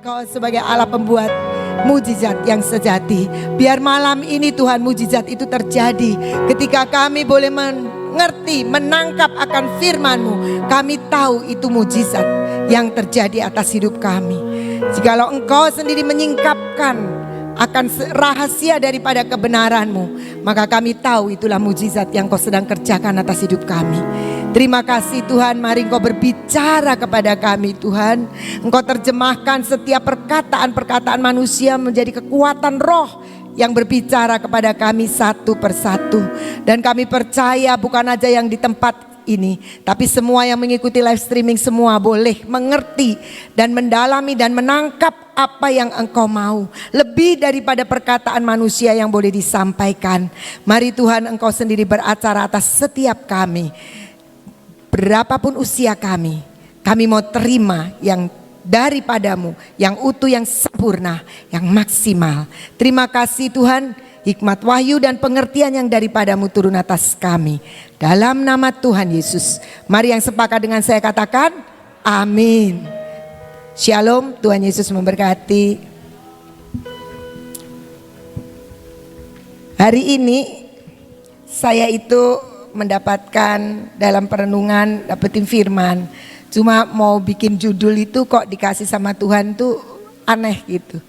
Engkau sebagai Allah pembuat mujizat yang sejati. Biar malam ini Tuhan mujizat itu terjadi ketika kami boleh mengerti, menangkap akan firman-Mu. Kami tahu itu mujizat yang terjadi atas hidup kami. Jikalau Engkau sendiri menyingkapkan akan rahasia daripada kebenaran-Mu, maka kami tahu itulah mujizat yang Kau sedang kerjakan atas hidup kami. Terima kasih Tuhan, mari Engkau berbicara kepada kami Tuhan. Engkau terjemahkan setiap perkataan-perkataan manusia menjadi kekuatan roh yang berbicara kepada kami satu persatu. Dan kami percaya bukan aja yang di tempat ini, tapi semua yang mengikuti live streaming semua boleh mengerti dan mendalami dan menangkap apa yang Engkau mau. Lebih daripada perkataan manusia yang boleh disampaikan. Mari Tuhan Engkau sendiri beracara atas setiap kami. Berapapun usia kami mau terima yang daripada-Mu, yang utuh, yang sempurna, yang maksimal. Terima kasih Tuhan, hikmat, wahyu dan pengertian yang daripada-Mu turun atas kami. Dalam nama Tuhan Yesus, mari yang sepakat dengan saya katakan amin. Shalom, Tuhan Yesus memberkati. Hari ini saya itu mendapatkan dalam perenungan, dapetin firman. Cuma mau bikin judul itu kok dikasih sama Tuhan tuh aneh gitu.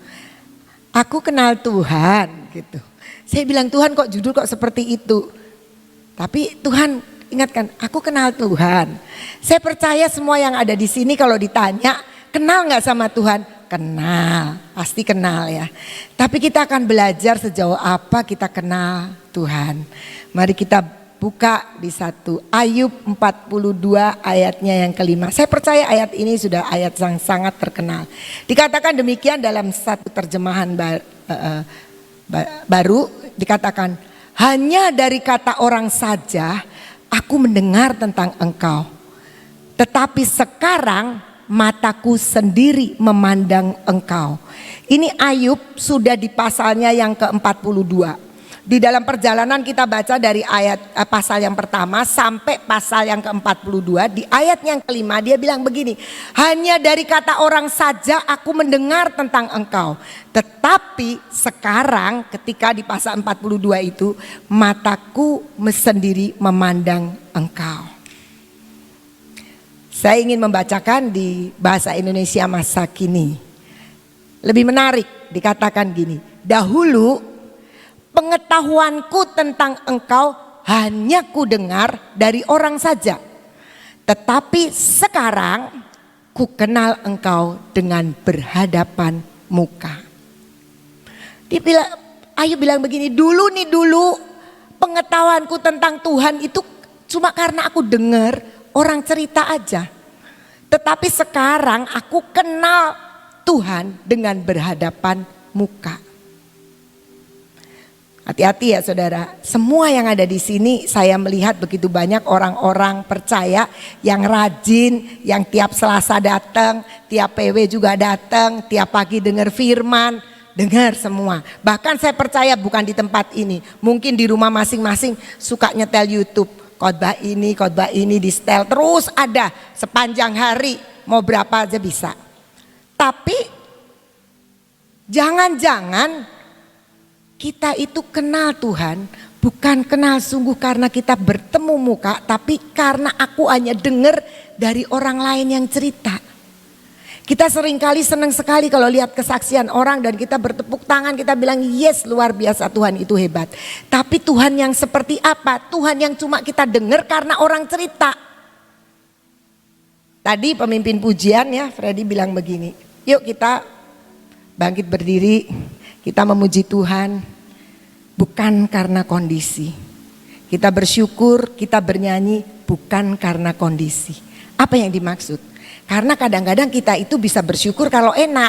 Aku kenal Tuhan gitu. Saya bilang Tuhan kok judul kok seperti itu. Tapi Tuhan ingatkan, aku kenal Tuhan. Saya percaya semua yang ada di sini kalau ditanya, kenal nggak sama Tuhan? Kenal, pasti kenal ya. Tapi kita akan belajar sejauh apa kita kenal Tuhan. Mari kita buka di 1 Ayub 42 ayatnya yang kelima. Saya percaya ayat ini sudah ayat yang sangat terkenal. Dikatakan demikian dalam satu terjemahan baru, dikatakan, hanya dari kata orang saja aku mendengar tentang Engkau. Tetapi sekarang mataku sendiri memandang Engkau. Ini Ayub sudah di pasalnya yang ke-42. Di dalam perjalanan kita baca dari pasal yang pertama sampai pasal yang ke-42. Di ayat yang kelima dia bilang begini, hanya dari kata orang saja aku mendengar tentang Engkau. Tetapi sekarang ketika di pasal 42 itu, mataku sendiri memandang Engkau. Saya ingin membacakan di bahasa Indonesia masa kini. Lebih menarik, dikatakan gini, dahulu pengetahuanku tentang Engkau hanya ku dengar dari orang saja. Tetapi sekarang ku kenal Engkau dengan berhadapan muka. Ayub bilang begini, dulu pengetahuanku tentang Tuhan itu cuma karena aku dengar orang cerita aja. Tetapi sekarang aku kenal Tuhan dengan berhadapan muka. Hati-hati ya saudara, semua yang ada di sini saya melihat begitu banyak orang-orang percaya yang rajin, yang tiap Selasa datang, tiap PW juga datang, tiap pagi dengar firman, dengar semua. Bahkan saya percaya bukan di tempat ini, mungkin di rumah masing-masing suka nyetel YouTube, khotbah ini di setel terus ada sepanjang hari, mau berapa aja bisa. Tapi jangan-jangan kita itu kenal Tuhan bukan kenal sungguh karena kita bertemu muka, tapi karena aku hanya dengar dari orang lain yang cerita. Kita seringkali senang sekali kalau lihat kesaksian orang dan kita bertepuk tangan, kita bilang yes luar biasa Tuhan itu hebat. Tapi Tuhan yang seperti apa? Tuhan yang cuma kita dengar karena orang cerita. Tadi pemimpin pujian ya Freddy bilang begini, yuk kita bangkit berdiri. Kita memuji Tuhan bukan karena kondisi. Kita bersyukur, kita bernyanyi bukan karena kondisi. Apa yang dimaksud? Karena kadang-kadang kita itu bisa bersyukur kalau enak.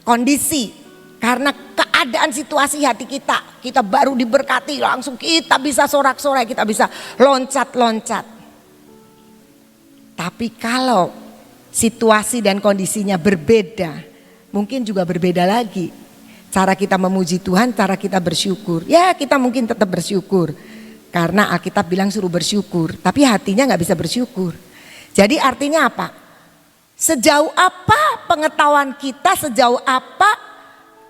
Kondisi, karena keadaan situasi hati kita. Kita baru diberkati langsung kita bisa sorak-sorai, kita bisa loncat-loncat. Tapi kalau situasi dan kondisinya berbeda, mungkin juga berbeda lagi. Cara kita memuji Tuhan, cara kita bersyukur. Ya kita mungkin tetap bersyukur. Karena Alkitab bilang suruh bersyukur. Tapi hatinya gak bisa bersyukur. Jadi artinya apa? Sejauh apa pengetahuan kita, sejauh apa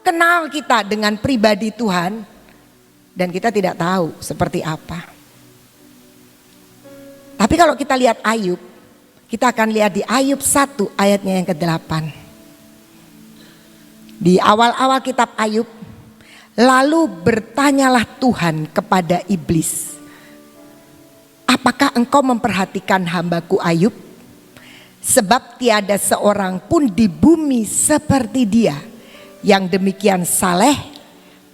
kenal kita dengan pribadi Tuhan, dan kita tidak tahu seperti apa. Tapi kalau kita lihat Ayub, kita akan lihat di Ayub 1 ayatnya yang ke-8. Di awal-awal kitab Ayub, lalu bertanyalah Tuhan kepada iblis, apakah engkau memperhatikan hambaku Ayub? Sebab tiada seorang pun di bumi seperti dia, yang demikian saleh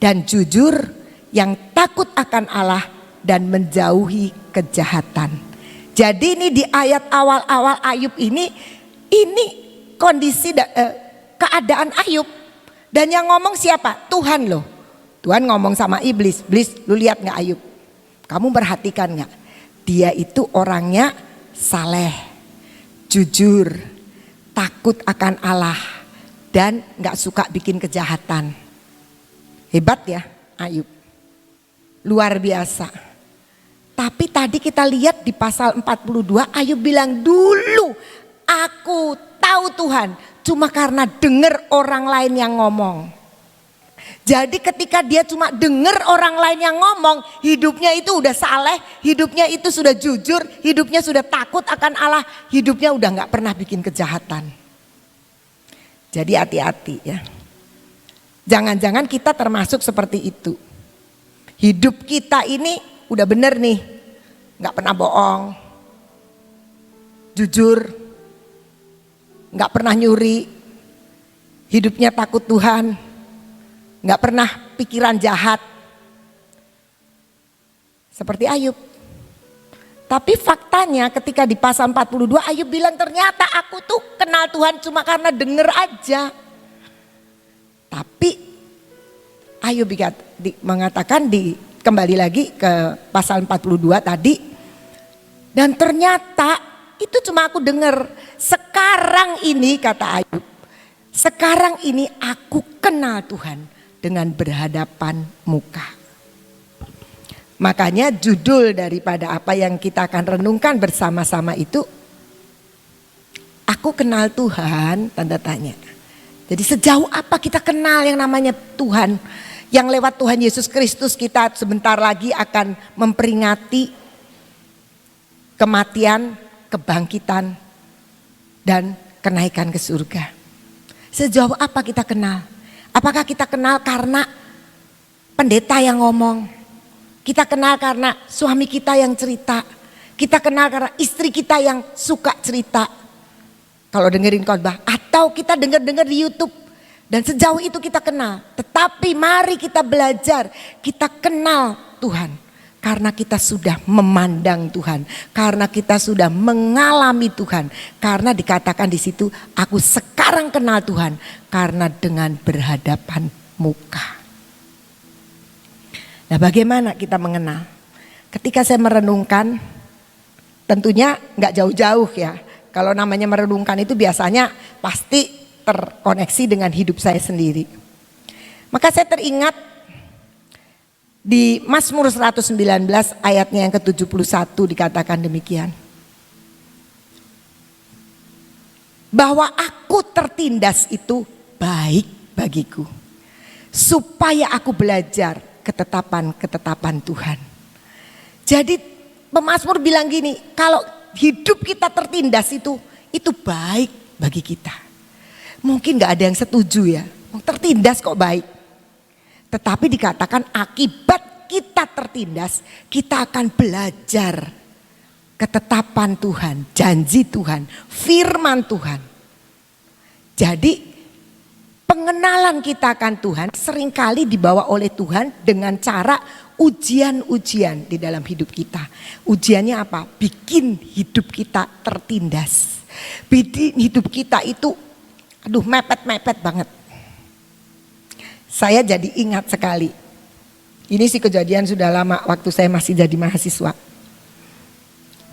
dan jujur, yang takut akan Allah dan menjauhi kejahatan. Jadi ini di ayat awal-awal Ayub ini kondisi keadaan Ayub. Dan yang ngomong siapa? Tuhan loh. Tuhan ngomong sama iblis, iblis lu lihat gak Ayub? Kamu perhatikan gak? Dia itu orangnya saleh, jujur, takut akan Allah, dan gak suka bikin kejahatan. Hebat ya Ayub, luar biasa. Tapi tadi kita lihat di pasal 42, Ayub bilang dulu aku tahu Tuhan cuma karena dengar orang lain yang ngomong. Jadi ketika dia cuma dengar orang lain yang ngomong, hidupnya itu udah saleh, hidupnya itu sudah jujur, hidupnya sudah takut akan Allah, hidupnya udah gak pernah bikin kejahatan. Jadi hati-hati ya. Jangan-jangan kita termasuk seperti itu. Hidup kita ini udah bener nih, gak pernah bohong, jujur, gak pernah nyuri, hidupnya takut Tuhan, gak pernah pikiran jahat. Seperti Ayub. Tapi faktanya ketika di pasal 42 Ayub bilang ternyata aku tuh kenal Tuhan cuma karena denger aja. Tapi Ayub mengatakan kembali lagi ke pasal 42 tadi. Dan ternyata itu cuma aku dengar. Sekarang ini kata Ayub, sekarang ini aku kenal Tuhan dengan berhadapan muka. Makanya judul daripada apa yang kita akan renungkan bersama-sama itu, aku kenal Tuhan, tanda tanya. Jadi sejauh apa kita kenal yang namanya Tuhan, yang lewat Tuhan Yesus Kristus kita sebentar lagi akan memperingati kematian, kebangkitan, dan kenaikan ke surga. Sejauh apa kita kenal? Apakah kita kenal karena pendeta yang ngomong? Kita kenal karena suami kita yang cerita? Kita kenal karena istri kita yang suka cerita? Kalau dengerin khotbah, atau kita dengar di YouTube, dan sejauh itu kita kenal. Tetapi mari kita belajar, kita kenal Tuhan karena kita sudah memandang Tuhan, karena kita sudah mengalami Tuhan, karena dikatakan di situ, aku sekarang kenal Tuhan karena dengan berhadapan muka. Nah, bagaimana kita mengenal? Ketika saya merenungkan, tentunya nggak jauh-jauh ya. Kalau namanya merenungkan itu biasanya pasti terkoneksi dengan hidup saya sendiri. Maka saya teringat di Mazmur 119 ayatnya yang ke-71 dikatakan demikian. Bahwa aku tertindas itu baik bagiku, supaya aku belajar ketetapan-ketetapan Tuhan. Jadi pemazmur bilang gini, kalau hidup kita tertindas itu baik bagi kita. Mungkin gak ada yang setuju ya, tertindas kok baik. Tetapi dikatakan akibat kita tertindas, kita akan belajar ketetapan Tuhan, janji Tuhan, firman Tuhan. Jadi pengenalan kita akan Tuhan seringkali dibawa oleh Tuhan dengan cara ujian-ujian di dalam hidup kita. Ujiannya apa? Bikin hidup kita tertindas. Bikin hidup kita itu mepet-mepet banget. Saya jadi ingat sekali. Ini sih kejadian sudah lama waktu saya masih jadi mahasiswa.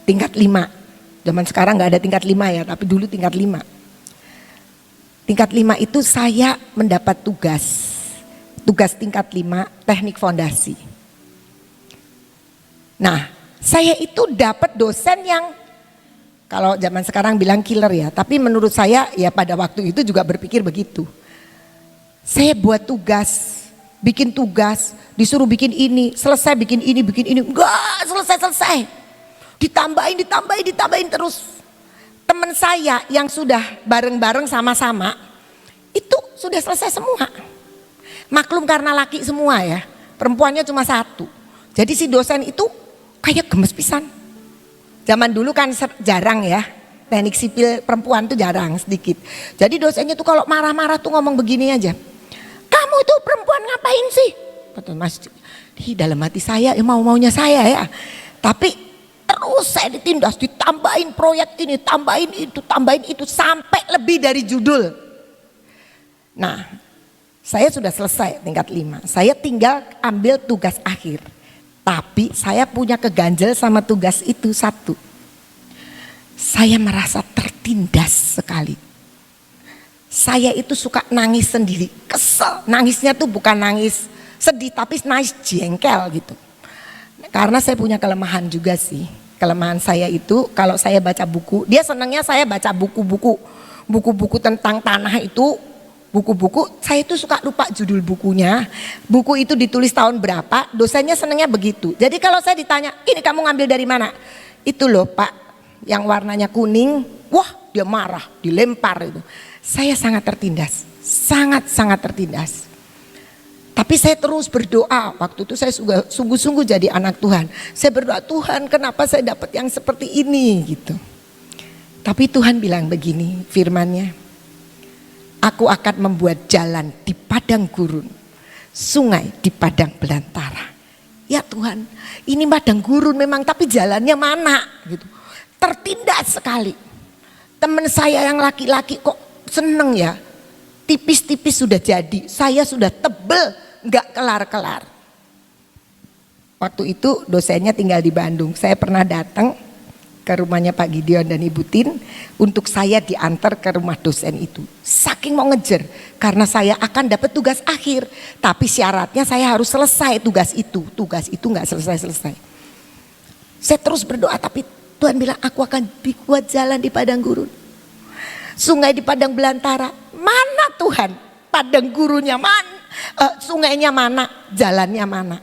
Tingkat 5. Zaman sekarang gak ada tingkat 5 ya, tapi dulu tingkat 5. Tingkat 5 itu saya mendapat tugas tingkat 5 teknik fondasi. Nah, saya itu dapat dosen yang Kalau zaman sekarang bilang killer ya, tapi menurut saya ya pada waktu itu juga berpikir begitu. Saya buat tugas, bikin tugas, disuruh bikin ini, selesai bikin ini, enggak selesai. Ditambahin terus. Teman saya yang sudah bareng-bareng sama-sama, itu sudah selesai semua. Maklum karena laki semua ya, perempuannya cuma satu. Jadi si dosen itu kayak gemes pisan. Zaman dulu kan jarang ya, teknik sipil perempuan tuh jarang sedikit. Jadi dosennya tuh kalau marah-marah tuh ngomong begini aja. Kamu itu perempuan ngapain sih? Kata Mas, di dalam hati saya ya mau-maunya saya ya. Tapi terus saya ditindas, ditambahin proyek ini, tambahin itu sampai lebih dari judul. Nah, saya sudah selesai tingkat 5. Saya tinggal ambil tugas akhir. Tapi saya punya keganjel sama tugas itu satu. Saya merasa tertindas sekali. Saya itu suka nangis sendiri, kesel. Nangisnya tuh bukan nangis sedih tapi nangis jengkel gitu. Karena saya punya kelemahan juga sih. Kelemahan saya itu kalau saya baca buku, dia senangnya saya baca buku-buku tentang tanah itu. Buku-buku, saya itu suka lupa judul bukunya. Buku itu ditulis tahun berapa, dosennya senangnya begitu. Jadi kalau saya ditanya, ini kamu ngambil dari mana? Itu loh Pak, yang warnanya kuning, wah dia marah, dilempar itu. Saya sangat tertindas, sangat tertindas. Tapi saya terus berdoa, waktu itu saya sungguh-sungguh jadi anak Tuhan. Saya berdoa, Tuhan kenapa saya dapat yang seperti ini gitu. Tapi Tuhan bilang begini firman-Nya, aku akan membuat jalan di padang gurun, sungai di padang belantara. Ya Tuhan, ini padang gurun memang tapi jalannya mana gitu. Tertindas sekali. Teman saya yang laki-laki kok seneng ya, tipis-tipis sudah jadi, saya sudah tebel, nggak kelar-kelar. Waktu itu dosennya tinggal di Bandung, saya pernah datang ke rumahnya Pak Gideon dan Ibu Tin untuk saya diantar ke rumah dosen itu. Saking mau ngejar, karena saya akan dapat tugas akhir, tapi syaratnya saya harus selesai tugas itu nggak selesai. Saya terus berdoa, tapi Tuhan bilang aku akan buat jalan di padang gurun. Sungai di padang belantara, mana Tuhan? Padang gurunnya mana? Sungainya mana? Jalannya mana?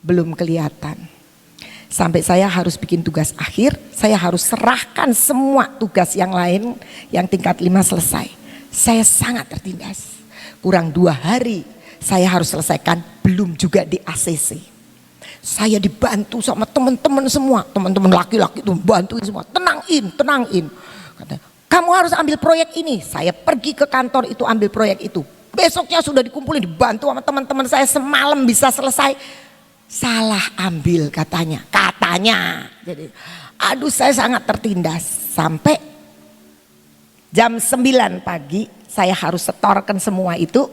Belum kelihatan. Sampai saya harus bikin tugas akhir, saya harus serahkan semua tugas yang lain yang tingkat 5 selesai. Saya sangat tertindas. Kurang 2 hari saya harus selesaikan, belum juga di ACC. Saya dibantu sama teman-teman semua, teman-teman laki-laki itu bantuin semua, tenangin. Katanya, kamu harus ambil proyek ini. Saya pergi ke kantor itu ambil proyek itu. Besoknya sudah dikumpulin, dibantu sama teman-teman saya, semalam bisa selesai. Salah ambil katanya. Jadi aduh saya sangat tertindas. Sampai jam 9 pagi saya harus setorkan semua itu.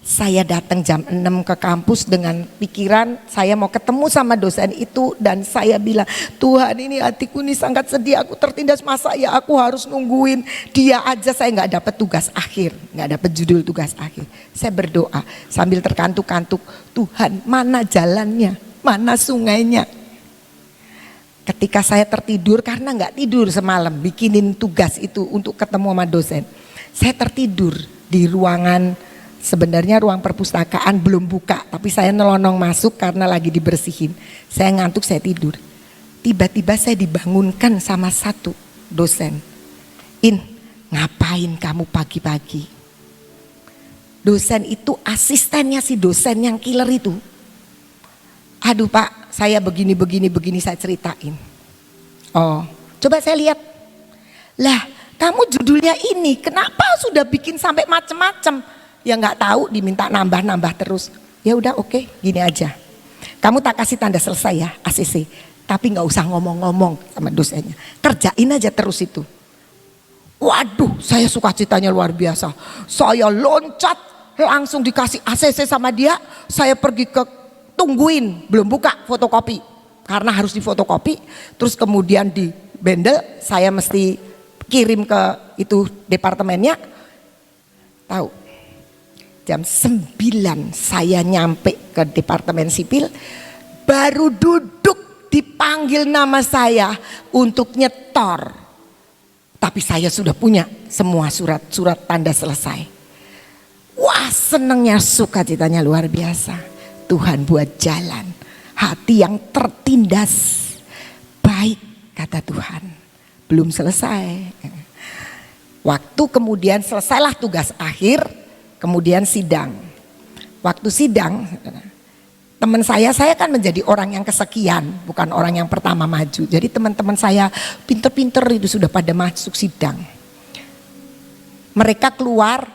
Saya datang jam 6 ke kampus dengan pikiran saya mau ketemu sama dosen itu. Dan saya bilang, Tuhan ini hatiku ini sangat sedih, aku tertindas, masa ya aku harus nungguin dia aja, saya gak dapat tugas akhir, gak dapat judul tugas akhir. Saya berdoa sambil terkantuk-kantuk, Tuhan mana jalannya, mana sungainya. Ketika saya tertidur, karena gak tidur semalam bikinin tugas itu untuk ketemu sama dosen, saya tertidur di ruangan. Sebenarnya ruang perpustakaan belum buka, tapi saya nelonong masuk karena lagi dibersihin. Saya ngantuk, saya tidur. Tiba-tiba saya dibangunkan sama satu dosen. Ngapain kamu pagi-pagi? Dosen itu asistennya si dosen yang killer itu. Aduh Pak, saya begini saya ceritain. Oh, coba saya lihat. Lah, kamu judulnya ini, kenapa sudah bikin sampai macem-macem? Ya nggak tahu, diminta nambah terus. Ya udah oke, gini aja. Kamu tak kasih tanda selesai ya ACC, tapi nggak usah ngomong-ngomong sama dosennya. Kerjain aja terus itu. Waduh, saya sukacitanya luar biasa. Saya loncat langsung dikasih ACC sama dia. Saya pergi ke tungguin, belum buka fotokopi karena harus difotokopi. Terus kemudian di bendel, saya mesti kirim ke itu departemennya. Tahu? Jam 9 saya nyampe ke departemen sipil, baru duduk dipanggil nama saya untuk nyetor Tapi saya sudah punya semua surat tanda selesai. Wah, senangnya, sukacitanya luar biasa. Tuhan buat jalan. Hati yang tertindas. Baik, kata Tuhan. Belum selesai. Waktu kemudian selesailah tugas akhir. Kemudian sidang. Waktu sidang, teman saya kan menjadi orang yang kesekian, bukan orang yang pertama maju. Jadi teman-teman saya pinter-pinter itu sudah pada masuk sidang. Mereka keluar,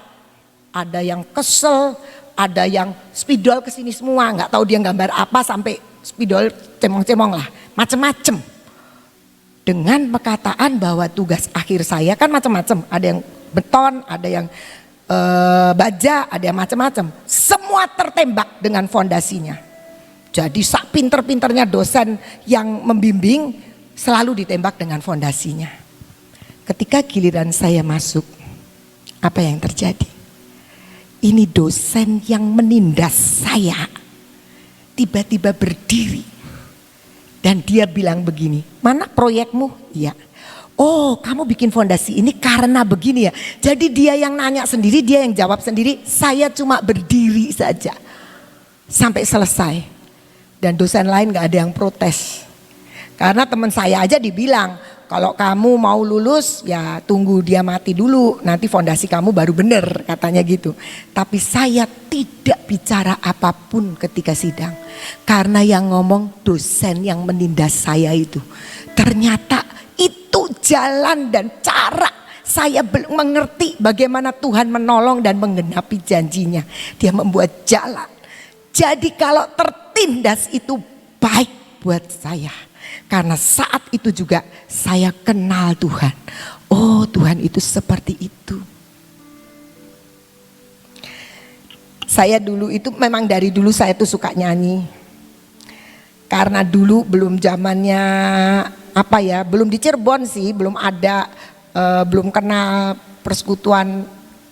ada yang kesel, ada yang spidol kesini semua, nggak tahu dia gambar apa sampai spidol cemong-cemong lah, macem-macem. Dengan perkataan bahwa tugas akhir saya kan macam-macam, ada yang beton, ada yang baja, ada yang macam-macam. Semua tertembak dengan fondasinya. Jadi sak pinter-pinternya dosen yang membimbing selalu ditembak dengan fondasinya. Ketika giliran saya masuk, apa yang terjadi? Ini dosen yang menindas saya tiba-tiba berdiri dan dia bilang begini, mana proyekmu? Iya. Oh, kamu bikin fondasi ini karena begini ya. Jadi dia yang nanya sendiri, dia yang jawab sendiri, saya cuma berdiri saja sampai selesai. Dan dosen lain gak ada yang protes. Karena teman saya aja dibilang, kalau kamu mau lulus ya tunggu dia mati dulu, nanti fondasi kamu baru bener, katanya gitu. Tapi saya tidak bicara apapun ketika sidang. Karena yang ngomong dosen yang menindas saya itu. Ternyata itu jalan dan cara saya belum mengerti bagaimana Tuhan menolong dan menggenapi janjinya. Dia membuat jalan. Jadi kalau tertindas itu baik buat saya. Karena saat itu juga saya kenal Tuhan. Oh, Tuhan itu seperti itu. Saya dulu itu memang dari dulu saya tuh suka nyanyi. Karena dulu belum zamannya apa ya, belum di Cirebon sih, belum ada, belum kenal persekutuan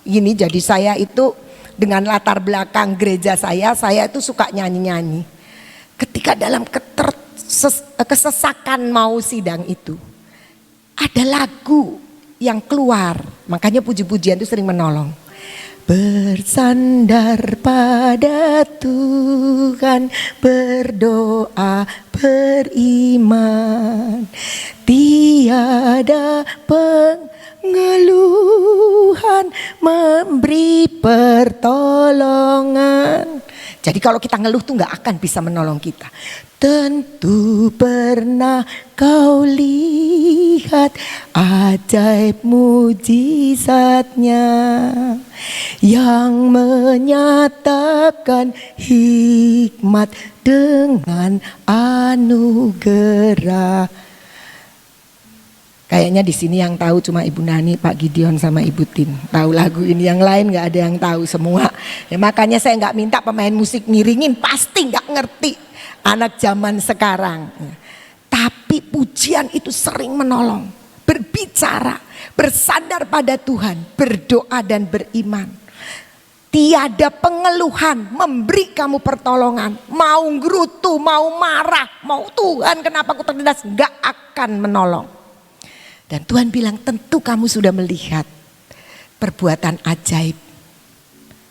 ini. Jadi saya itu dengan latar belakang gereja saya itu suka nyanyi-nyanyi. Ketika dalam kesesakan mau sidang itu, ada lagu yang keluar, makanya puji-pujian itu sering menolong. Bersandar pada Tuhan, berdoa, beriman, tiada pengeluhan, memberi pertolongan. Jadi kalau kita ngeluh tuh gak akan bisa menolong kita. Tentu pernah kau lihat ajaib mujizatnya yang menyatakan hikmat dengan anugerah. Kayaknya di sini yang tahu cuma Ibu Nani, Pak Gideon sama Ibu Tin. Tahu lagu ini, yang lain nggak ada yang tahu semua. Ya, makanya saya nggak minta pemain musik ngiringin, pasti nggak ngerti anak zaman sekarang. Tapi pujian itu sering menolong, berbicara, bersandar pada Tuhan, berdoa dan beriman. Tiada pengeluhan, memberi kamu pertolongan. Mau gerutu, mau marah, mau Tuhan kenapa aku tertindas, nggak akan menolong. Dan Tuhan bilang tentu kamu sudah melihat perbuatan ajaib.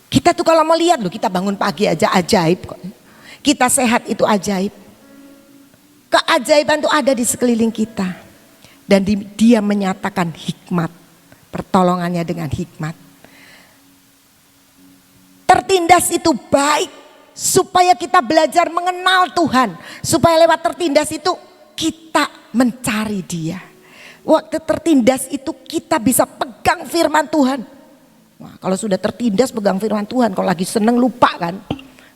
Kita tuh kalau mau lihat loh, kita bangun pagi aja ajaib kok. Kita sehat itu ajaib. Keajaiban itu ada di sekeliling kita. Dan dia menyatakan hikmat, pertolongannya dengan hikmat. Tertindas itu baik supaya kita belajar mengenal Tuhan. Supaya lewat tertindas itu kita mencari Dia. Waktu tertindas itu kita bisa pegang firman Tuhan. Wah, kalau sudah tertindas pegang firman Tuhan. Kalau lagi seneng lupa kan.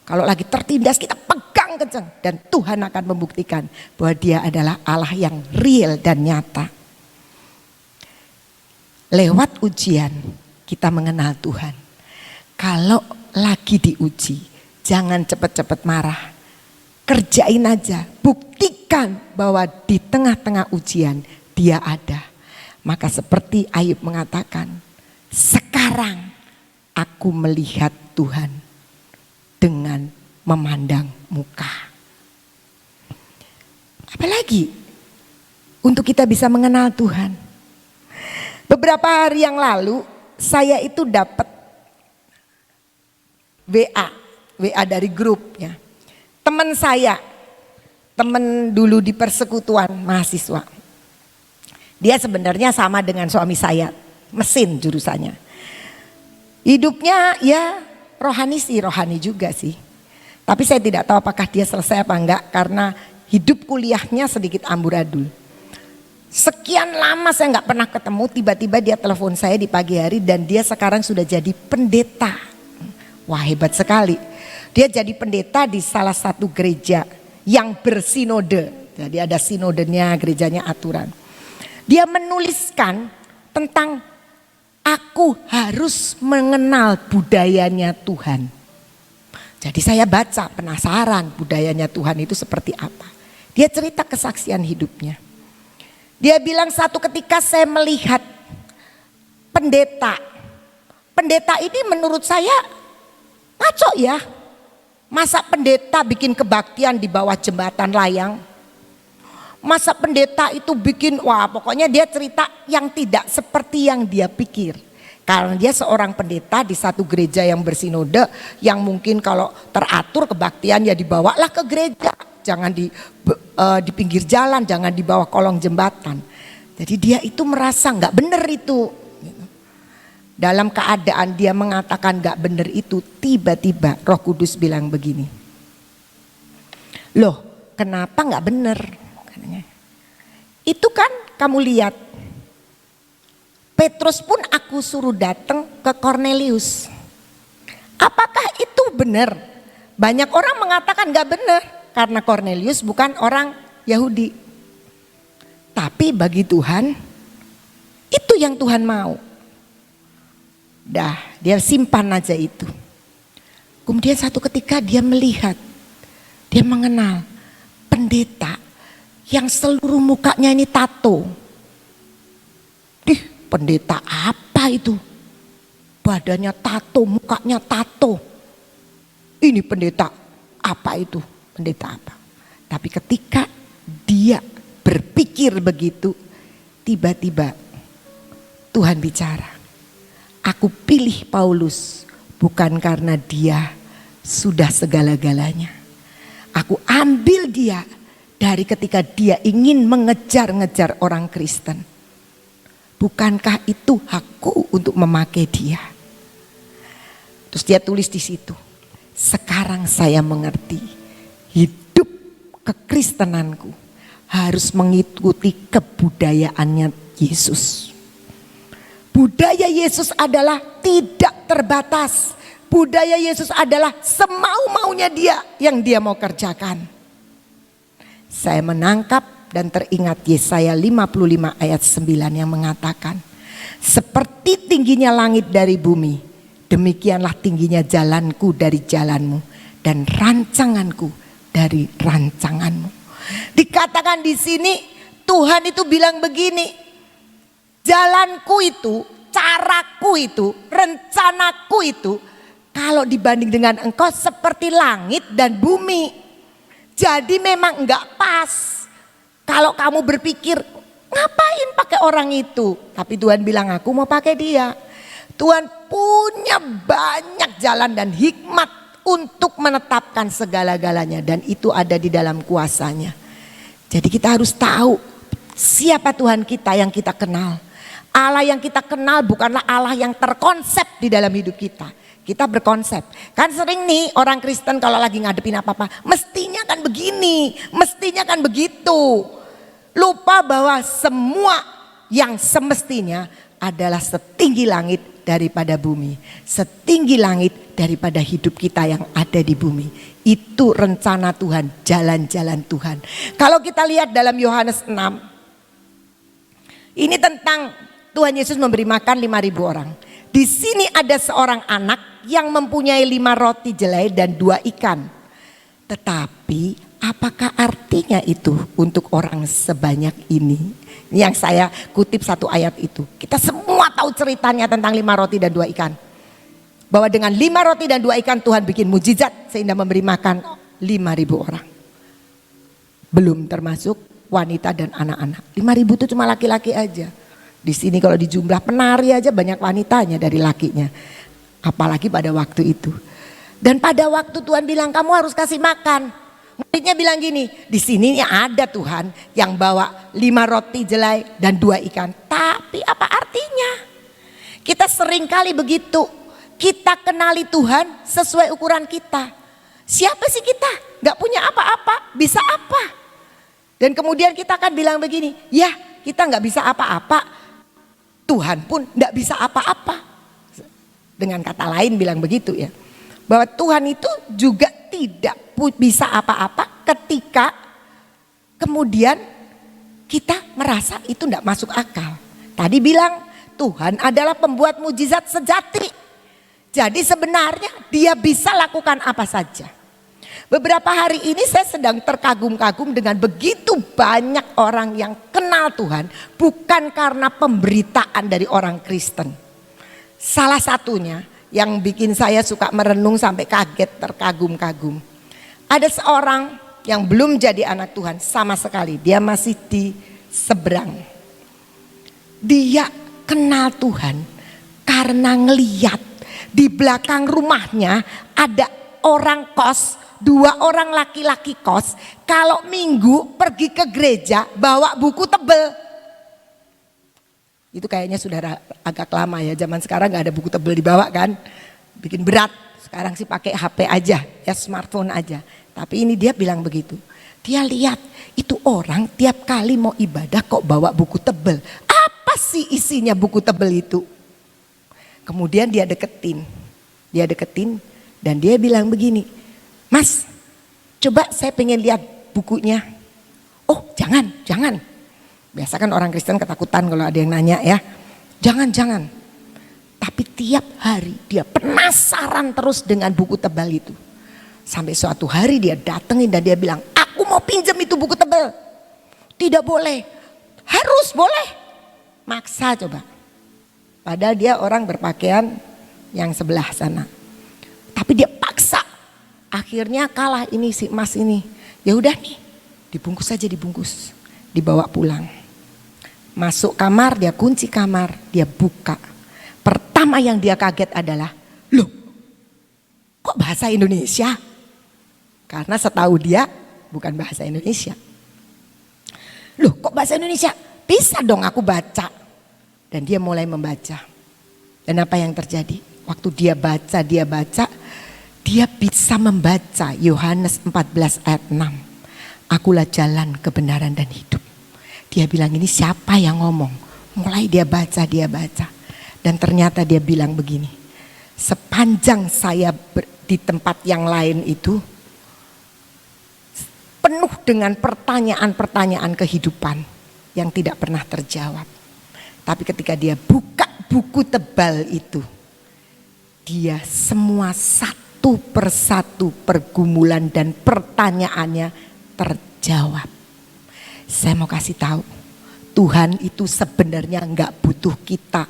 Kalau lagi tertindas kita pegang kencang. Dan Tuhan akan membuktikan bahwa Dia adalah Allah yang real dan nyata. Lewat ujian kita mengenal Tuhan. Kalau lagi diuji, jangan cepat-cepat marah. Kerjain aja, buktikan bahwa di tengah-tengah ujian Dia ada. Maka seperti Ayub mengatakan, sekarang aku melihat Tuhan dengan memandang muka. Apalagi untuk kita bisa mengenal Tuhan. Beberapa hari yang lalu saya itu dapat WA dari grup ya. Teman saya, teman dulu di persekutuan mahasiswa. Dia sebenarnya sama dengan suami saya, mesin jurusannya. Hidupnya ya rohani juga sih. Tapi saya tidak tahu apakah dia selesai apa enggak karena hidup kuliahnya sedikit amburadul. Sekian lama saya nggak pernah ketemu, tiba-tiba dia telepon saya di pagi hari dan dia sekarang sudah jadi pendeta. Wah, hebat sekali. Dia jadi pendeta di salah satu gereja yang bersinode. Jadi ada sinodenya, gerejanya aturan. Dia menuliskan tentang aku harus mengenal budayanya Tuhan. Jadi saya baca, penasaran budayanya Tuhan itu seperti apa. Dia cerita kesaksian hidupnya. Dia bilang satu ketika saya melihat pendeta. Pendeta ini menurut saya ngaco ya. Masa pendeta bikin kebaktian di bawah jembatan layang. Masa pendeta itu bikin, wah pokoknya dia cerita yang tidak seperti yang dia pikir. Karena dia seorang pendeta di satu gereja yang bersinode. Yang mungkin kalau teratur kebaktian ya dibawalah ke gereja. Jangan di pinggir jalan, jangan di bawah kolong jembatan. Jadi dia itu merasa nggak bener itu. Dalam keadaan dia mengatakan nggak bener itu, tiba-tiba Roh Kudus bilang begini. Loh, kenapa nggak bener? Katanya. Itu kan kamu lihat. Petrus pun aku suruh datang ke Kornelius. Apakah itu benar? Banyak orang mengatakan nggak benar. Karena Kornelius bukan orang Yahudi. Tapi bagi Tuhan, itu yang Tuhan mau. Dah, dia simpan aja itu. Kemudian satu ketika dia melihat, dia mengenal pendeta yang seluruh mukanya ini tato. Pendeta apa itu? Badannya tato, mukanya tato. Ini pendeta apa itu? Pendeta apa? Tapi ketika dia berpikir begitu, tiba-tiba Tuhan bicara. Aku pilih Paulus bukan karena dia sudah segala-galanya. Aku ambil dia dari ketika dia ingin mengejar-ngejar orang Kristen. Bukankah itu hakku untuk memakai dia? Terus dia tulis di situ. Sekarang saya mengerti. Hidup kekristenanku harus mengikuti kebudayaannya Yesus. Budaya Yesus adalah tidak terbatas. Budaya Yesus adalah semau-maunya dia yang dia mau kerjakan. Saya menangkap dan teringat Yesaya 55 ayat 9 yang mengatakan, seperti tingginya langit dari bumi, demikianlah tingginya jalanku dari jalanmu dan rancanganku dari rancanganmu. Dikatakan di sini Tuhan itu bilang begini, jalanku itu, caraku itu, rencanaku itu kalau dibanding dengan engkau seperti langit dan bumi. Jadi memang enggak pas kalau kamu berpikir ngapain pakai orang itu. Tapi Tuhan bilang aku mau pakai dia. Tuhan punya banyak jalan dan hikmat untuk menetapkan segala-galanya. Dan itu ada di dalam kuasanya. Jadi kita harus tahu siapa Tuhan kita yang kita kenal. Allah yang kita kenal bukanlah Allah yang terkonsep di dalam hidup kita. Kita berkonsep. Kan sering nih orang Kristen kalau lagi ngadepin apa-apa. Mestinya kan begini, mestinya kan begitu. Lupa bahwa semua yang semestinya adalah setinggi langit daripada bumi. Setinggi langit daripada hidup kita yang ada di bumi. Itu rencana Tuhan, jalan-jalan Tuhan. Kalau kita lihat dalam Yohanes 6. Ini tentang Tuhan Yesus memberi makan 5.000 orang. Di sini ada seorang anak yang mempunyai 5 roti jelai dan 2 ikan. Tetapi apakah artinya itu untuk orang sebanyak ini? Ini yang saya kutip satu ayat itu. Kita semua tahu ceritanya tentang 5 roti dan 2 ikan. Bahwa dengan 5 roti dan 2 ikan Tuhan bikin mujizat sehingga memberi makan 5.000 orang. Belum termasuk wanita dan anak-anak. 5.000 itu cuma laki-laki aja. Di sini kalau di jumlah penari aja banyak wanitanya dari lakinya. Apalagi pada waktu itu. Dan pada waktu Tuhan bilang kamu harus kasih makan. Muridnya bilang gini, di sini ada Tuhan yang bawa 5 roti jelai dan 2 ikan. Tapi apa artinya? Kita sering kali begitu. Kita kenali Tuhan sesuai ukuran kita. Siapa sih kita? Gak punya apa-apa, bisa apa? Dan kemudian kita akan bilang begini, ya kita gak bisa apa-apa. Tuhan pun gak bisa apa-apa. Dengan kata lain bilang begitu ya. Bahwa Tuhan itu juga tidak bisa apa-apa ketika kemudian kita merasa itu gak masuk akal. Tadi bilang Tuhan adalah pembuat mujizat sejati. Jadi sebenarnya dia bisa lakukan apa saja. Beberapa hari ini saya sedang terkagum-kagum dengan begitu banyak orang yang kenal Tuhan. Bukan karena pemberitaan dari orang Kristen. Salah satunya yang bikin saya suka merenung sampai kaget terkagum-kagum. Ada seorang yang belum jadi anak Tuhan sama sekali. Dia masih di seberang. Dia kenal Tuhan karena ngeliat di belakang rumahnya ada orang kos. 2 orang laki-laki kos kalau minggu pergi ke gereja bawa buku tebel. Itu kayaknya sudah agak lama ya, zaman sekarang gak ada buku tebel dibawa kan, bikin berat. Sekarang sih pakai HP aja ya, smartphone aja. Tapi ini dia bilang begitu. Dia lihat itu orang tiap kali mau ibadah kok bawa buku tebel. Apa sih isinya buku tebel itu? Kemudian dia deketin dan dia bilang begini, Mas, coba saya pengen lihat bukunya. Oh jangan. Biasa kan orang Kristen ketakutan kalau ada yang nanya ya. Jangan. Tapi tiap hari dia penasaran terus dengan buku tebal itu. Sampai suatu hari dia datengin dan dia bilang, aku mau pinjam itu buku tebal. Tidak boleh, harus boleh. Maksa coba. Padahal dia orang berpakaian yang sebelah sana. Tapi dia paksa. Akhirnya kalah ini si Mas ini. Ya udah nih, dibungkus. Dibawa pulang. Masuk kamar, dia kunci kamar, dia buka. Pertama yang dia kaget adalah, loh kok bahasa Indonesia? Karena setahu dia bukan bahasa Indonesia. Loh kok bahasa Indonesia? Bisa dong aku baca. Dan dia mulai membaca. Dan apa yang terjadi? Waktu dia baca, dia bisa membaca Yohanes 14 ayat 6. Akulah jalan, kebenaran dan hidup. Dia bilang ini siapa yang ngomong? Mulai dia baca. Dan ternyata dia bilang begini. Sepanjang saya di tempat yang lain itu penuh dengan pertanyaan-pertanyaan kehidupan yang tidak pernah terjawab. Tapi ketika dia buka buku tebal itu, dia semua satu persatu pergumulan dan pertanyaannya terjawab. Saya mau kasih tahu, Tuhan itu sebenarnya enggak butuh kita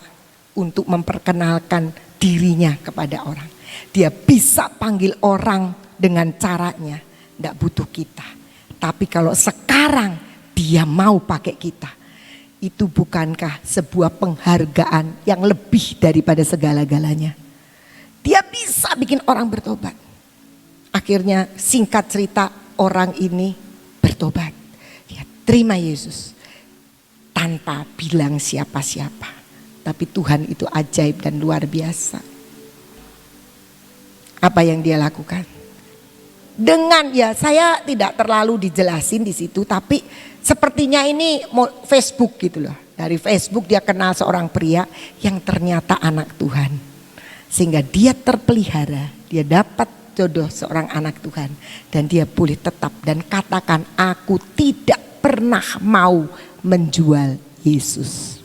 untuk memperkenalkan dirinya kepada orang. Dia bisa panggil orang dengan caranya, enggak butuh kita. Tapi kalau sekarang dia mau pakai kita, itu bukankah sebuah penghargaan yang lebih daripada segala-galanya? Dia bisa bikin orang bertobat. Akhirnya singkat cerita orang ini bertobat. Dia terima Yesus tanpa bilang siapa-siapa. Tapi Tuhan itu ajaib dan luar biasa. Apa yang dia lakukan? Dengan ya saya tidak terlalu dijelasin di situ, tapi sepertinya ini Facebook gitu loh. Dari Facebook dia kenal seorang pria yang ternyata anak Tuhan. Sehingga dia terpelihara, dia dapat jodoh seorang anak Tuhan. Dan dia boleh tetap dan katakan, aku tidak pernah mau menjual Yesus.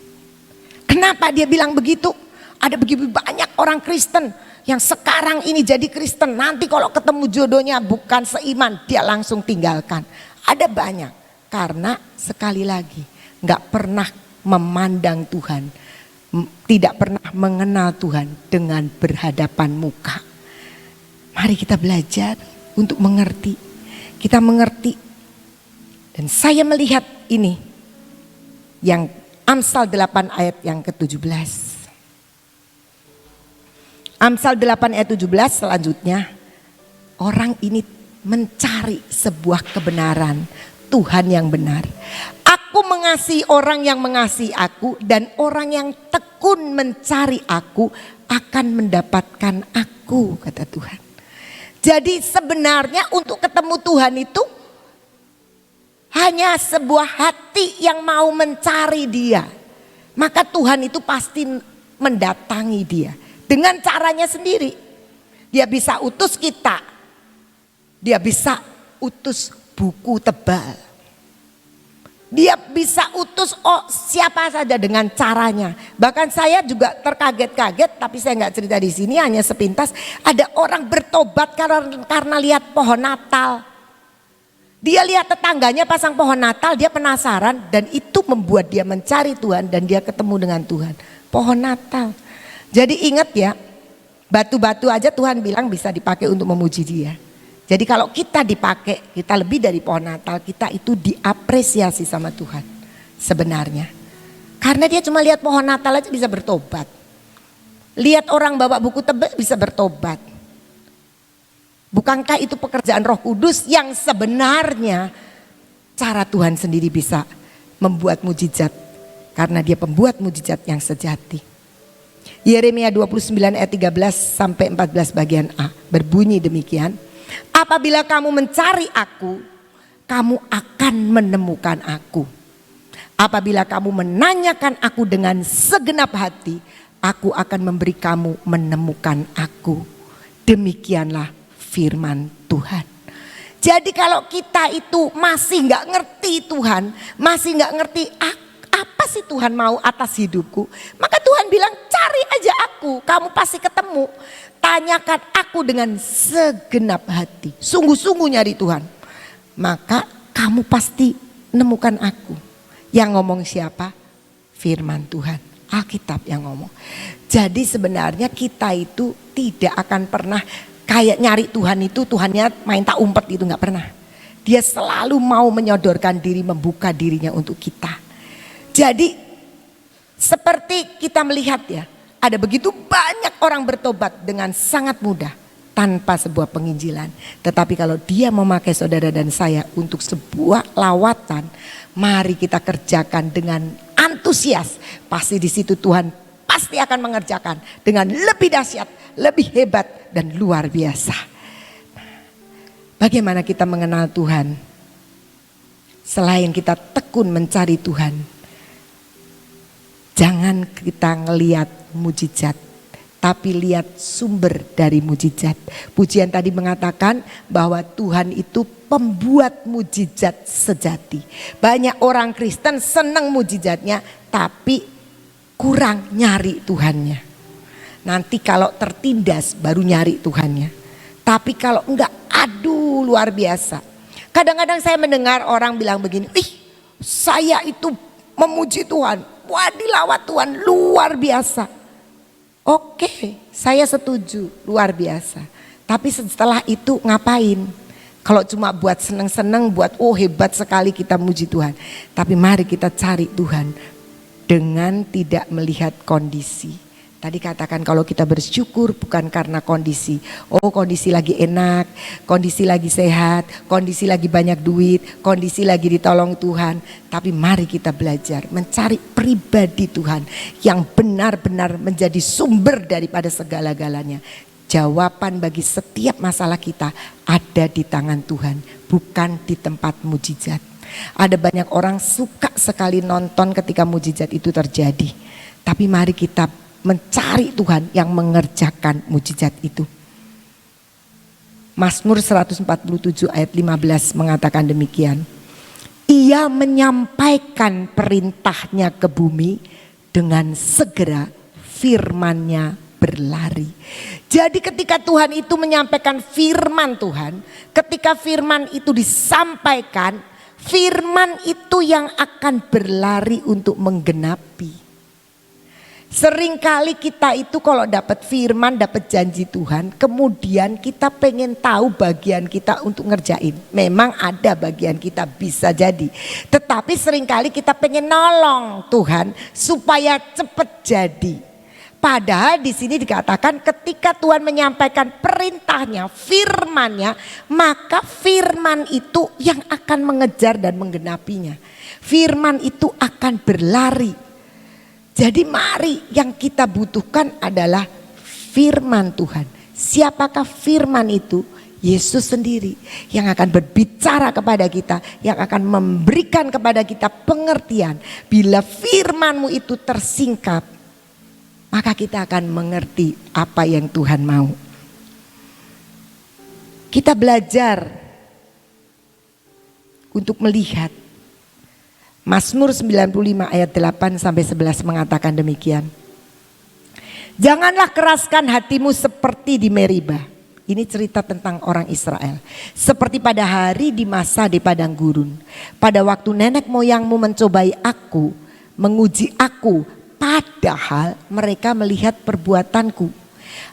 Kenapa dia bilang begitu? Ada begitu banyak orang Kristen yang sekarang ini jadi Kristen. Nanti kalau ketemu jodohnya bukan seiman, dia langsung tinggalkan. Ada banyak. Karena sekali lagi gak pernah memandang Tuhan, tidak pernah mengenal Tuhan dengan berhadapan muka. Mari kita belajar untuk mengerti. Kita mengerti. Dan saya melihat ini yang Amsal 8 ayat yang ke-17. Amsal 8 ayat 17 selanjutnya. Orang ini mencari sebuah kebenaran, Tuhan yang benar. Aku mengasihi orang yang mengasihi aku, dan orang yang tekun mencari aku akan mendapatkan aku, kata Tuhan. Jadi sebenarnya untuk ketemu Tuhan itu hanya sebuah hati yang mau mencari Dia. Maka Tuhan itu pasti mendatangi dia dengan caranya sendiri. Dia bisa utus kita. Dia bisa utus buku tebal. Dia bisa utus siapa saja dengan caranya. Bahkan saya juga terkaget-kaget, tapi saya nggak cerita di sini, hanya sepintas. Ada orang bertobat karena lihat pohon Natal. Dia lihat tetangganya pasang pohon Natal, dia penasaran, dan itu membuat dia mencari Tuhan dan dia ketemu dengan Tuhan. Pohon Natal. Jadi ingat ya, batu-batu aja Tuhan bilang bisa dipakai untuk memuji Dia. Jadi kalau kita dipakai, kita lebih dari pohon Natal, kita itu diapresiasi sama Tuhan sebenarnya. Karena dia cuma lihat pohon Natal aja bisa bertobat. Lihat orang bawa buku tebal bisa bertobat. Bukankah itu pekerjaan Roh Kudus yang sebenarnya cara Tuhan sendiri bisa membuat mujizat. Karena dia pembuat mujizat yang sejati. Yeremia 29 ayat 13 sampai 14 bagian A berbunyi demikian. Apabila kamu mencari aku, kamu akan menemukan aku. Apabila kamu menanyakan aku dengan segenap hati, aku akan memberi kamu menemukan aku. Demikianlah firman Tuhan. Jadi kalau kita itu masih nggak ngerti Tuhan, masih nggak ngerti apa sih Tuhan mau atas hidupku, maka Tuhan bilang cari aja aku, kamu pasti ketemu. Tanyakan aku dengan segenap hati, sungguh-sungguh nyari Tuhan, maka kamu pasti nemukan aku. Yang ngomong siapa? Firman Tuhan, Alkitab yang ngomong. Jadi sebenarnya kita itu tidak akan pernah kayak nyari Tuhan itu Tuhannya main tak umpet itu, nggak pernah. Dia selalu mau menyodorkan diri, membuka dirinya untuk kita. Jadi seperti kita melihat ya, ada begitu banyak orang bertobat dengan sangat mudah tanpa sebuah penginjilan. Tetapi kalau dia memakai saudara dan saya untuk sebuah lawatan, mari kita kerjakan dengan antusias. Pasti di situ Tuhan pasti akan mengerjakan dengan lebih dahsyat, lebih hebat dan luar biasa. Bagaimana kita mengenal Tuhan? Selain kita tekun mencari Tuhan, jangan kita ngelihat mujizat, tapi lihat sumber dari mujizat. Pujian tadi mengatakan bahwa Tuhan itu pembuat mujizat sejati. Banyak orang Kristen senang mujizatnya, tapi kurang nyari Tuhannya. Nanti kalau tertindas baru nyari Tuhannya. Tapi kalau enggak, aduh luar biasa. Kadang-kadang saya mendengar orang bilang begini, saya itu memuji Tuhan, wah dilawat Tuhan luar biasa. Oke, saya setuju, luar biasa. Tapi setelah itu ngapain? Kalau cuma buat seneng-seneng, buat hebat sekali kita muji Tuhan. Tapi mari kita cari Tuhan dengan tidak melihat kondisi. Tadi katakan kalau kita bersyukur bukan karena kondisi. Kondisi lagi enak, kondisi lagi sehat, kondisi lagi banyak duit, kondisi lagi ditolong Tuhan. Tapi mari kita belajar mencari pribadi Tuhan yang benar-benar menjadi sumber daripada segala-galanya. Jawaban bagi setiap masalah kita ada di tangan Tuhan, bukan di tempat mujizat. Ada banyak orang suka sekali nonton ketika mujizat itu terjadi. Tapi mari kita mencari Tuhan yang mengerjakan mujizat itu. Mazmur 147 ayat 15 mengatakan demikian. Ia menyampaikan perintahnya ke bumi, dengan segera firman-Nya berlari. Jadi ketika Tuhan itu menyampaikan firman Tuhan, ketika firman itu disampaikan, firman itu yang akan berlari untuk menggenapi. Seringkali kita itu kalau dapat firman, dapat janji Tuhan, kemudian kita pengen tahu bagian kita untuk ngerjain. Memang ada bagian kita bisa jadi. Tetapi seringkali kita pengen nolong Tuhan supaya cepat jadi. Padahal di sini dikatakan ketika Tuhan menyampaikan perintahnya, firman-Nya, maka firman itu yang akan mengejar dan menggenapinya. Firman itu akan berlari. Jadi mari yang kita butuhkan adalah firman Tuhan. Siapakah firman itu? Yesus sendiri yang akan berbicara kepada kita, yang akan memberikan kepada kita pengertian. Bila firman-Mu itu tersingkap, maka kita akan mengerti apa yang Tuhan mau. Kita belajar untuk melihat. Mazmur 95 ayat 8 sampai 11 mengatakan demikian. Janganlah keraskan hatimu seperti di Meriba. Ini cerita tentang orang Israel. Seperti pada hari di masa di padang gurun. Pada waktu nenek moyangmu mencobai aku, menguji aku, padahal mereka melihat perbuatanku.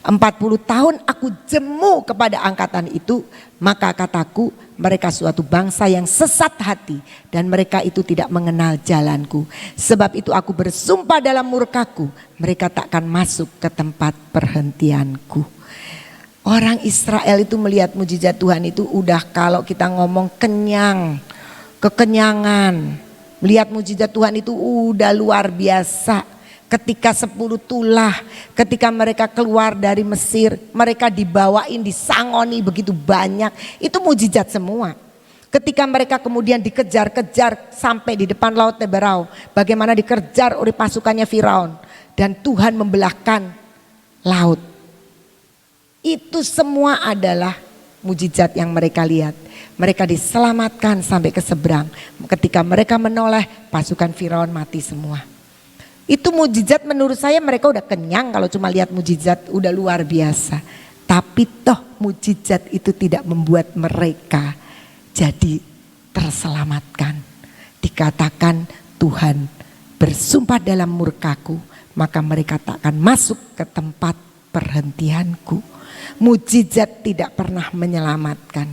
40 tahun aku jemu kepada angkatan itu, maka kataku, mereka suatu bangsa yang sesat hati dan mereka itu tidak mengenal jalanku. Sebab itu aku bersumpah dalam murkaku, mereka takkan masuk ke tempat perhentianku. Orang Israel itu melihat mujizat Tuhan itu udah kalau kita ngomong kenyang, kekenyangan. Melihat mujizat Tuhan itu udah luar biasa. Ketika 10 tulah, ketika mereka keluar dari Mesir, mereka dibawain, disangoni begitu banyak. Itu mujizat semua. Ketika mereka kemudian dikejar-kejar sampai di depan Laut Teberau. Bagaimana dikejar oleh pasukannya Firaun. Dan Tuhan membelahkan laut. Itu semua adalah mujizat yang mereka lihat. Mereka diselamatkan sampai ke seberang. Ketika mereka menoleh, pasukan Firaun mati semua. Itu mujizat menurut saya mereka udah kenyang kalau cuma lihat mujizat udah luar biasa. Tapi toh mujizat itu tidak membuat mereka jadi terselamatkan. Dikatakan Tuhan bersumpah dalam murkaku, maka mereka tak akan masuk ke tempat perhentianku. Mujizat tidak pernah menyelamatkan.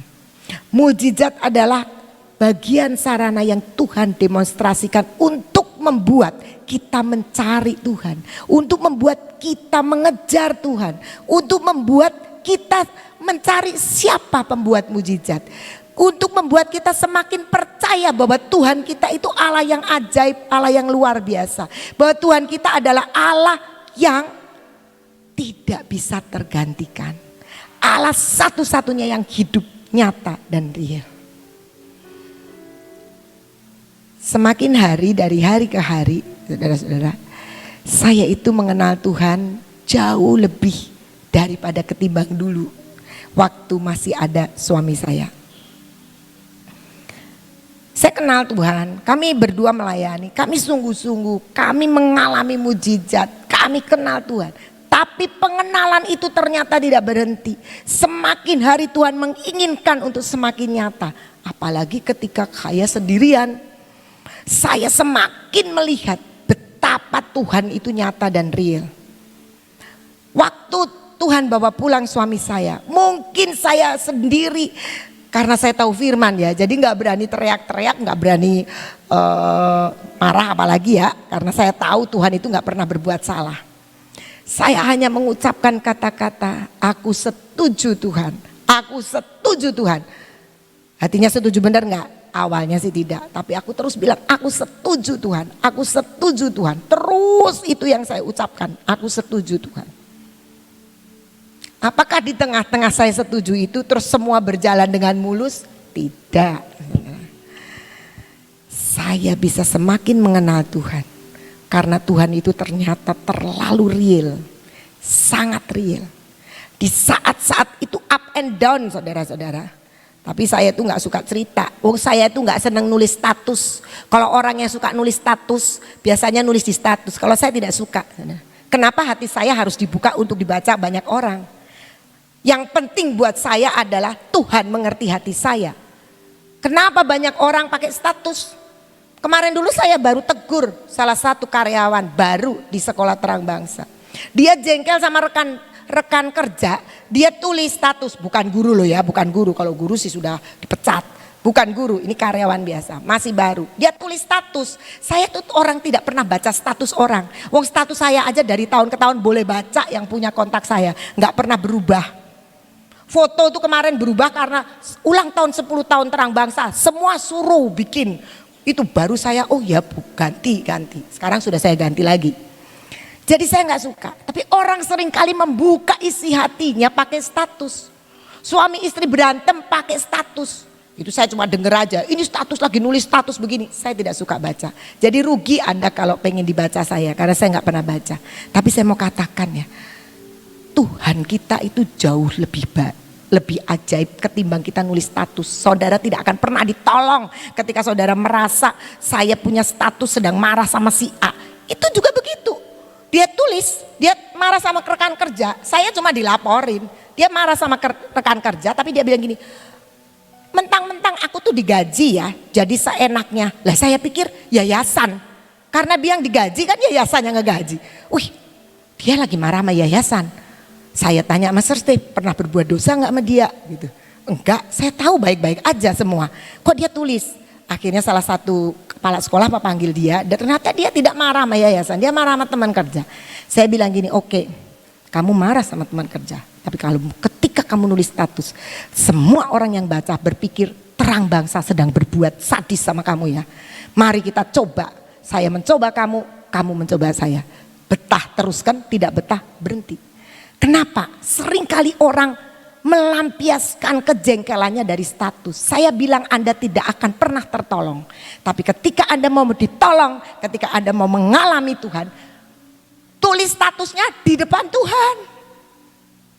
Mujizat adalah bagian sarana yang Tuhan demonstrasikan untuk membuat kita mencari Tuhan, untuk membuat kita mengejar Tuhan, untuk membuat kita mencari siapa pembuat mujizat, untuk membuat kita semakin percaya bahwa Tuhan kita itu Allah yang ajaib, Allah yang luar biasa, bahwa Tuhan kita adalah Allah yang tidak bisa tergantikan, Allah satu-satunya yang hidup, nyata dan real. Semakin hari dari hari ke hari, saudara-saudara, saya itu mengenal Tuhan jauh lebih daripada ketimbang dulu waktu masih ada suami saya. Saya kenal Tuhan, kami berdua melayani, kami sungguh-sungguh, kami mengalami mujizat, kami kenal Tuhan. Tapi pengenalan itu ternyata tidak berhenti. Semakin hari Tuhan menginginkan untuk semakin nyata. Apalagi ketika saya sendirian. Saya semakin melihat betapa Tuhan itu nyata dan real. Waktu Tuhan bawa pulang suami saya, mungkin saya sendiri karena saya tahu firman ya, jadi nggak berani teriak-teriak, nggak berani marah apalagi ya, karena saya tahu Tuhan itu nggak pernah berbuat salah. Saya hanya mengucapkan kata-kata, aku setuju Tuhan, aku setuju Tuhan. Hatinya setuju benar nggak? Awalnya sih tidak, tapi aku terus bilang aku setuju Tuhan, aku setuju Tuhan. Terus itu yang saya ucapkan, aku setuju Tuhan. Apakah di tengah-tengah saya setuju itu terus semua berjalan dengan mulus? Tidak. Saya bisa semakin mengenal Tuhan karena Tuhan itu ternyata terlalu real, sangat real. Di saat-saat itu up and down saudara-saudara. Tapi saya tuh gak suka cerita. Saya tuh gak senang nulis status. Kalau orang yang suka nulis status, biasanya nulis di status. Kalau saya tidak suka. Kenapa hati saya harus dibuka untuk dibaca banyak orang? Yang penting buat saya adalah Tuhan mengerti hati saya. Kenapa banyak orang pakai status? Kemarin dulu saya baru tegur salah satu karyawan baru di Sekolah Terang Bangsa. Dia jengkel sama rekan kerja, dia tulis status, bukan guru loh ya, bukan guru. Kalau guru sih sudah dipecat. Bukan guru, ini karyawan biasa, masih baru. Dia tulis status. Saya tuh orang tidak pernah baca status orang. Wong status saya aja dari tahun ke tahun boleh baca yang punya kontak saya. Nggak pernah berubah. Foto itu kemarin berubah karena ulang tahun 10 tahun Terang Bangsa. Semua suruh bikin. Itu baru saya, oh ya ganti. Sekarang sudah saya ganti lagi. Jadi saya nggak suka. Tapi orang sering kali membuka isi hatinya pakai status. Suami istri berantem pakai status. Itu saya cuma denger aja, ini status lagi nulis status begini. Saya tidak suka baca. Jadi rugi Anda kalau pengen dibaca saya, karena saya nggak pernah baca. Tapi saya mau katakan ya, Tuhan kita itu jauh lebih ajaib ketimbang kita nulis status. Saudara tidak akan pernah ditolong ketika saudara merasa saya punya status sedang marah sama si A. Itu juga begitu. Dia tulis, dia marah sama rekan kerja, saya cuma dilaporin. Dia marah sama rekan kerja tapi dia bilang gini, mentang-mentang aku tuh digaji ya, jadi seenaknya. Lah saya pikir yayasan, karena dia yang digaji kan yayasan yang ngegaji. Wih, dia lagi marah sama yayasan. Saya tanya sama Steve, pernah berbuat dosa nggak sama dia? Gitu. Enggak, saya tahu baik-baik aja semua. Kok dia tulis? Akhirnya salah satu kepala sekolah panggil dia, dan ternyata dia tidak marah sama yayasan, dia marah sama teman kerja. Saya bilang gini, oke, kamu marah sama teman kerja, tapi kalau ketika kamu nulis status, semua orang yang baca berpikir Terang Bangsa sedang berbuat sadis sama kamu ya. Mari kita coba, saya mencoba kamu, kamu mencoba saya. Betah teruskan, tidak betah berhenti. Kenapa? Seringkali orang melampiaskan kejengkelannya dari status. Saya bilang Anda tidak akan pernah tertolong. Tapi ketika Anda mau ditolong, ketika Anda mau mengalami Tuhan, tulis statusnya di depan Tuhan.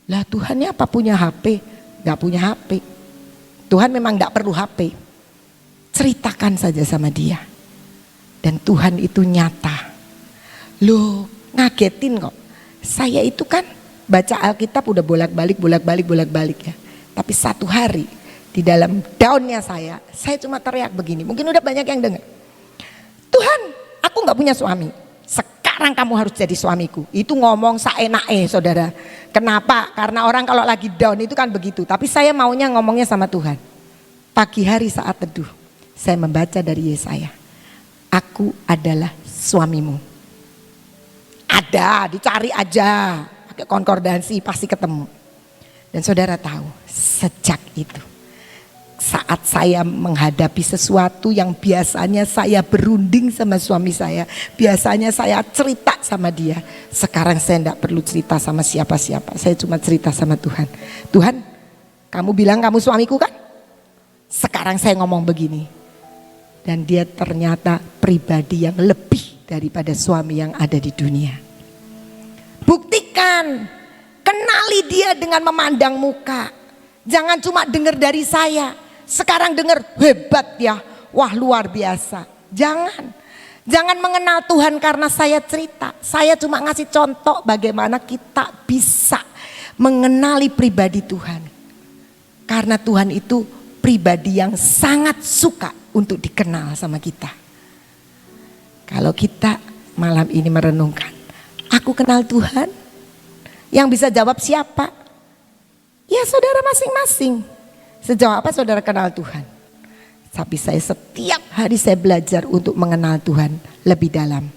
Lah Tuhannya apa punya HP? Gak punya HP. Tuhan memang gak perlu HP. Ceritakan saja sama dia. Dan Tuhan itu nyata. Loh ngagetin kok. Saya itu kan baca Alkitab udah bolak-balik ya. Tapi satu hari di dalam downnya saya cuma teriak begini. Mungkin udah banyak yang dengar. Tuhan, aku gak punya suami. Sekarang kamu harus jadi suamiku. Itu ngomong saenake saudara. Kenapa? Karena orang kalau lagi down itu kan begitu. Tapi saya maunya ngomongnya sama Tuhan. Pagi hari saat teduh, saya membaca dari Yesaya. Aku adalah suamimu. Ada, dicari aja. Pakai konkordansi pasti ketemu. Dan saudara tahu, sejak itu. Saat saya menghadapi sesuatu yang biasanya saya berunding sama suami saya, biasanya saya cerita sama dia. Sekarang saya tidak perlu cerita sama siapa-siapa, saya cuma cerita sama Tuhan. Tuhan, kamu bilang kamu suamiku kan? Sekarang saya ngomong begini. Dan dia ternyata pribadi yang lebih daripada suami yang ada di dunia. Buktikan, kenali dia dengan memandang muka. Jangan cuma dengar dari saya. Sekarang dengar hebat ya, wah luar biasa. Jangan mengenal Tuhan karena saya cerita. Saya cuma ngasih contoh bagaimana kita bisa mengenali pribadi Tuhan. Karena Tuhan itu pribadi yang sangat suka untuk dikenal sama kita. Kalau kita malam ini merenungkan, aku kenal Tuhan, yang bisa jawab siapa? Ya saudara masing-masing. Sejauh apa saudara kenal Tuhan? Tapi saya setiap hari saya belajar untuk mengenal Tuhan lebih dalam.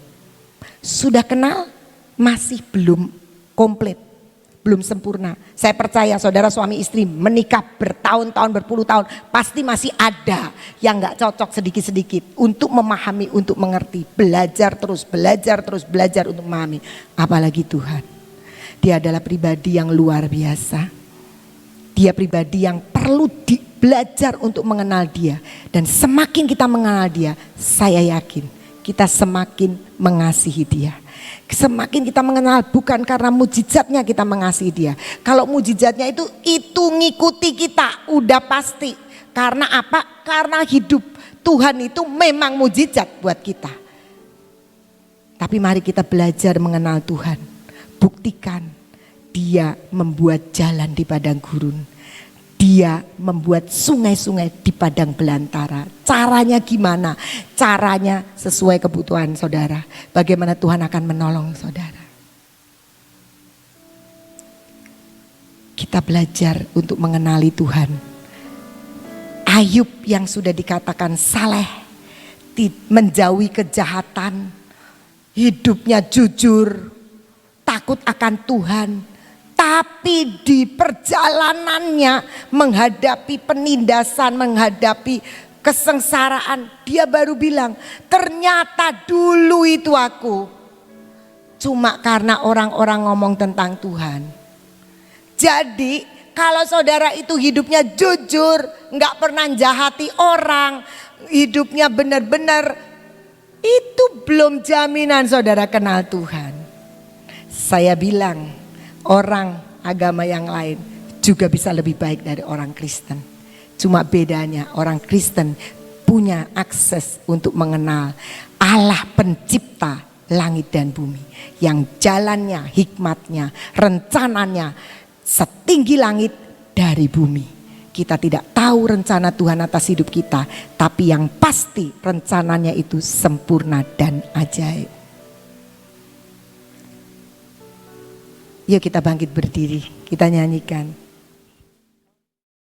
Sudah kenal, masih belum komplit, belum sempurna. Saya percaya saudara suami istri menikah bertahun-tahun, berpuluh tahun, pasti masih ada yang gak cocok sedikit-sedikit untuk memahami, untuk mengerti. Belajar terus untuk memahami. Apalagi Tuhan. Dia adalah pribadi yang luar biasa. Dia pribadi yang perlu belajar untuk mengenal dia. Dan semakin kita mengenal dia, saya yakin kita semakin mengasihi dia. Semakin kita mengenal bukan karena mujizatnya kita mengasihi dia. Kalau mujizatnya itu ngikuti kita, udah pasti. Karena apa? Karena hidup Tuhan itu memang mujizat buat kita. Tapi mari kita belajar mengenal Tuhan. Buktikan. Dia membuat jalan di padang gurun. Dia membuat sungai-sungai di padang belantara. Caranya gimana? Caranya sesuai kebutuhan saudara. Bagaimana Tuhan akan menolong saudara. Kita belajar untuk mengenali Tuhan. Ayub yang sudah dikatakan saleh, menjauhi kejahatan, hidupnya jujur, takut akan Tuhan. Tapi di perjalanannya menghadapi penindasan, menghadapi kesengsaraan, dia baru bilang, ternyata dulu itu aku cuma karena orang-orang ngomong tentang Tuhan. Jadi kalau saudara itu hidupnya jujur, nggak pernah jahati orang, hidupnya benar-benar, itu belum jaminan saudara kenal Tuhan. Saya bilang, orang agama yang lain juga bisa lebih baik dari orang Kristen. Cuma bedanya orang Kristen punya akses untuk mengenal Allah pencipta langit dan bumi. Yang jalannya, hikmatnya, rencananya setinggi langit dari bumi. Kita tidak tahu rencana Tuhan atas hidup kita. Tapi yang pasti rencananya itu sempurna dan ajaib. Yuk kita bangkit berdiri, kita nyanyikan.